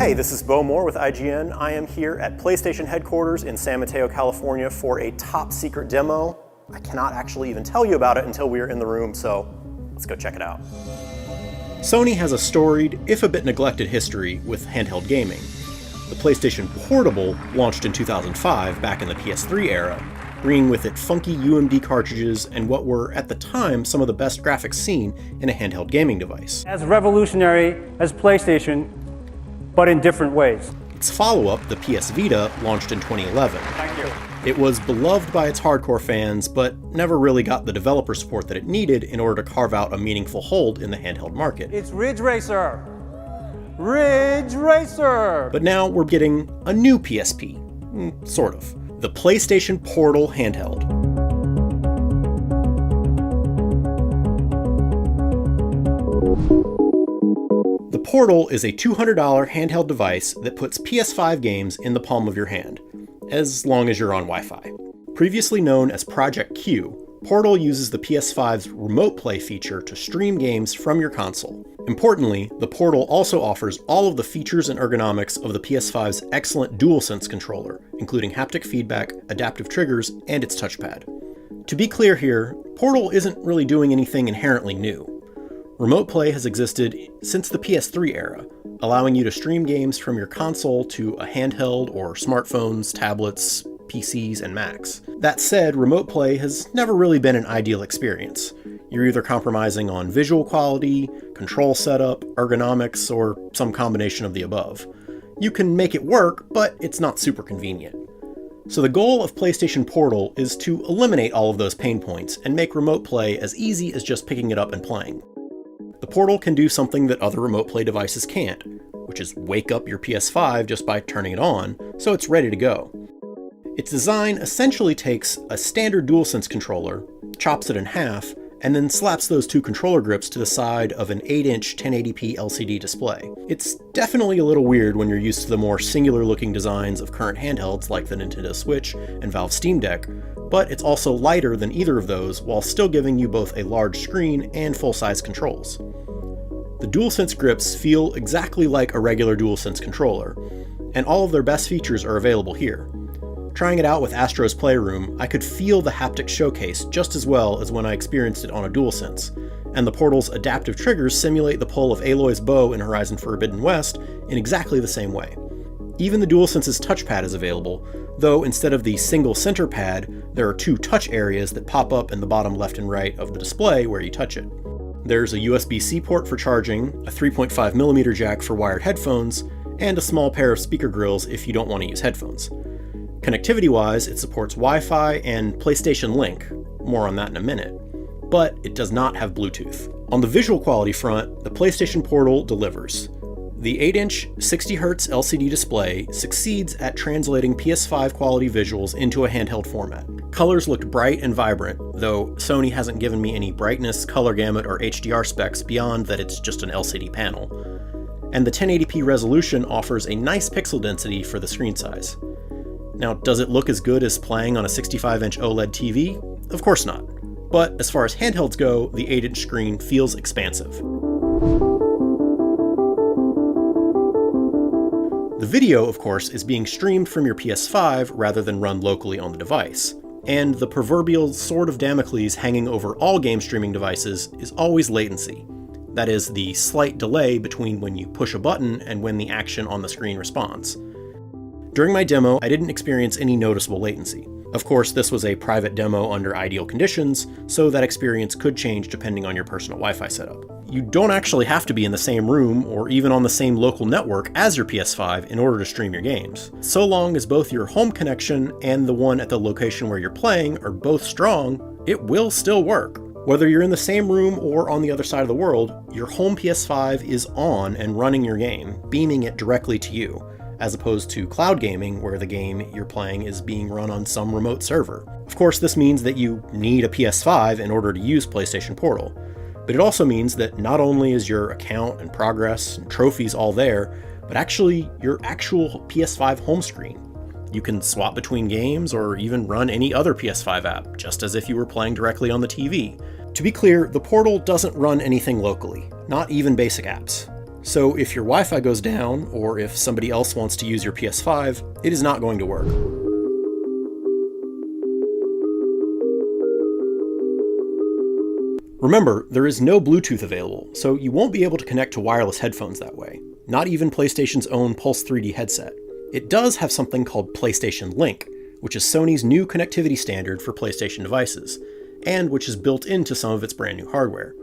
Hey, this is Bo Moore with IGN. I am here at PlayStation headquarters in San Mateo, California for a top secret demo. I cannot actually even tell you about it until we are in the room, so let's go check it out. Sony has a storied, if a bit neglected history with handheld gaming. The PlayStation Portable launched in 2005, back in the PS3 era, bringing with it funky UMD cartridges and what were, at the time, some of the best graphics seen in a handheld gaming device. As revolutionary as PlayStation, but in different ways. Its follow-up, the PS Vita, launched in 2011. Thank you. It was beloved by its hardcore fans, but never really got the developer support that it needed in order to carve out a meaningful hold in the handheld market. It's Ridge Racer. Ridge Racer! But now we're getting a new PSP. Sort of. The PlayStation Portal handheld. The Portal is a $200 handheld device that puts PS5 games in the palm of your hand, as long as you're on Wi-Fi. Previously known as Project Q, Portal uses the PS5's Remote Play feature to stream games from your console. Importantly, the Portal also offers all of the features and ergonomics of the PS5's excellent DualSense controller, including haptic feedback, adaptive triggers, and its touchpad. To be clear here, Portal isn't really doing anything inherently new. Remote Play has existed since the PS3 era, allowing you to stream games from your console to a handheld or smartphones, tablets, PCs, and Macs. That said, Remote Play has never really been an ideal experience. You're either compromising on visual quality, control setup, ergonomics, or some combination of the above. You can make it work, but it's not super convenient. So the goal of PlayStation Portal is to eliminate all of those pain points and make Remote Play as easy as just picking it up and playing. The Portal can do something that other Remote Play devices can't, which is wake up your PS5 just by turning it on, so it's ready to go. Its design essentially takes a standard DualSense controller, chops it in half, and then slaps those two controller grips to the side of an 8-inch 1080p LCD display. It's definitely a little weird when you're used to the more singular-looking designs of current handhelds like the Nintendo Switch and Valve Steam Deck, but it's also lighter than either of those while still giving you both a large screen and full-size controls. The DualSense grips feel exactly like a regular DualSense controller, and all of their best features are available here. Trying it out with Astro's Playroom, I could feel the haptic showcase just as well as when I experienced it on a DualSense, and the Portal's adaptive triggers simulate the pull of Aloy's bow in Horizon Forbidden West in exactly the same way. Even the DualSense's touchpad is available, though instead of the single center pad, there are two touch areas that pop up in the bottom left and right of the display where you touch it. There's a USB-C port for charging, a 3.5mm jack for wired headphones, and a small pair of speaker grills if you don't want to use headphones. Connectivity-wise, it supports Wi-Fi and PlayStation Link, more on that in a minute, but it does not have Bluetooth. On the visual quality front, the PlayStation Portal delivers. The 8-inch 60Hz LCD display succeeds at translating PS5 quality visuals into a handheld format. Colors looked bright and vibrant, though Sony hasn't given me any brightness, color gamut, or HDR specs beyond that it's just an LCD panel. And the 1080p resolution offers a nice pixel density for the screen size. Now, does it look as good as playing on a 65-inch OLED TV? Of course not. But as far as handhelds go, the 8-inch screen feels expansive. The video, of course, is being streamed from your PS5 rather than run locally on the device. And the proverbial sword of Damocles hanging over all game streaming devices is always latency. That is, the slight delay between when you push a button and when the action on the screen responds. During my demo, I didn't experience any noticeable latency. Of course, this was a private demo under ideal conditions, so that experience could change depending on your personal Wi-Fi setup. You don't actually have to be in the same room or even on the same local network as your PS5 in order to stream your games. So long as both your home connection and the one at the location where you're playing are both strong, it will still work. Whether you're in the same room or on the other side of the world, your home PS5 is on and running your game, beaming it directly to you, as opposed to cloud gaming where the game you're playing is being run on some remote server. Of course, this means that you need a PS5 in order to use PlayStation Portal, but it also means that not only is your account and progress and trophies all there, but actually your actual PS5 home screen. You can swap between games or even run any other PS5 app, just as if you were playing directly on the TV. To be clear, the Portal doesn't run anything locally, not even basic apps. So if your Wi-Fi goes down, or if somebody else wants to use your PS5, it is not going to work. Remember, there is no Bluetooth available, so you won't be able to connect to wireless headphones that way, not even PlayStation's own Pulse 3D headset. It does have something called PlayStation Link, which is Sony's new connectivity standard for PlayStation devices, and which is built into some of its brand new hardware.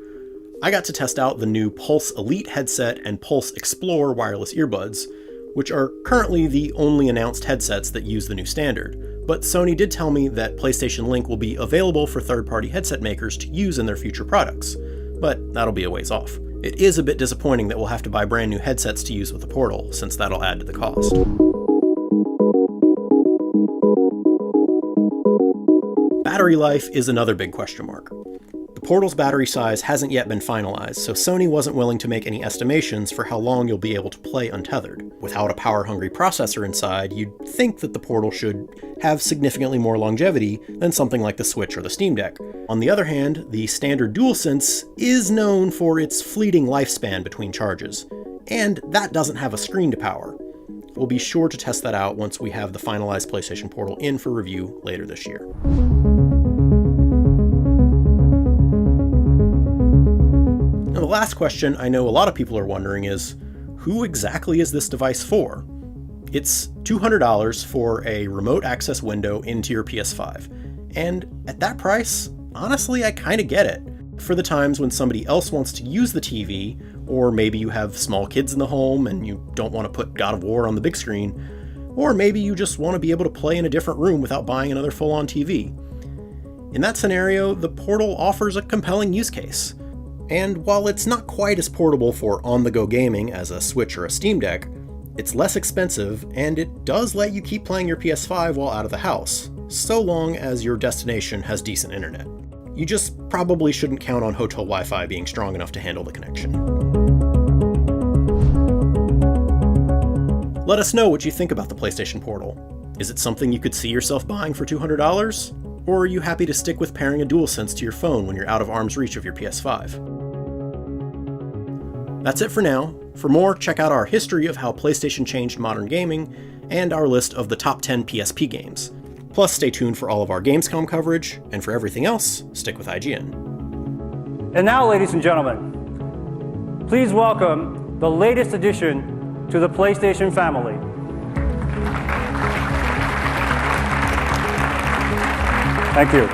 I got to test out the new Pulse Elite headset and Pulse Explore wireless earbuds, which are currently the only announced headsets that use the new standard, but Sony did tell me that PlayStation Link will be available for third-party headset makers to use in their future products, but that'll be a ways off. It is a bit disappointing that we'll have to buy brand new headsets to use with the Portal, since that'll add to the cost. Battery life is another big question mark. The Portal's battery size hasn't yet been finalized, so Sony wasn't willing to make any estimations for how long you'll be able to play untethered. Without a power-hungry processor inside, you'd think that the Portal should have significantly more longevity than something like the Switch or the Steam Deck. On the other hand, the standard DualSense is known for its fleeting lifespan between charges, and that doesn't have a screen to power. We'll be sure to test that out once we have the finalized PlayStation Portal in for review later this year. Now, the last question I know a lot of people are wondering is, who exactly is this device for? It's $200 for a remote access window into your PS5. And at that price, honestly, I kinda get it. For the times when somebody else wants to use the TV, or maybe you have small kids in the home and you don't want to put God of War on the big screen, or maybe you just want to be able to play in a different room without buying another full-on TV. In that scenario, the Portal offers a compelling use case. And while it's not quite as portable for on-the-go gaming as a Switch or a Steam Deck, it's less expensive, and it does let you keep playing your PS5 while out of the house, so long as your destination has decent internet. You just probably shouldn't count on hotel Wi-Fi being strong enough to handle the connection. Let us know what you think about the PlayStation Portal. Is it something you could see yourself buying for $200? Or are you happy to stick with pairing a DualSense to your phone when you're out of arm's reach of your PS5? That's it for now. For more, check out our history of how PlayStation changed modern gaming, and our list of the top 10 PSP games. Plus, stay tuned for all of our Gamescom coverage, and for everything else, stick with IGN. And now, ladies and gentlemen, please welcome the latest addition to the PlayStation family. Thank you.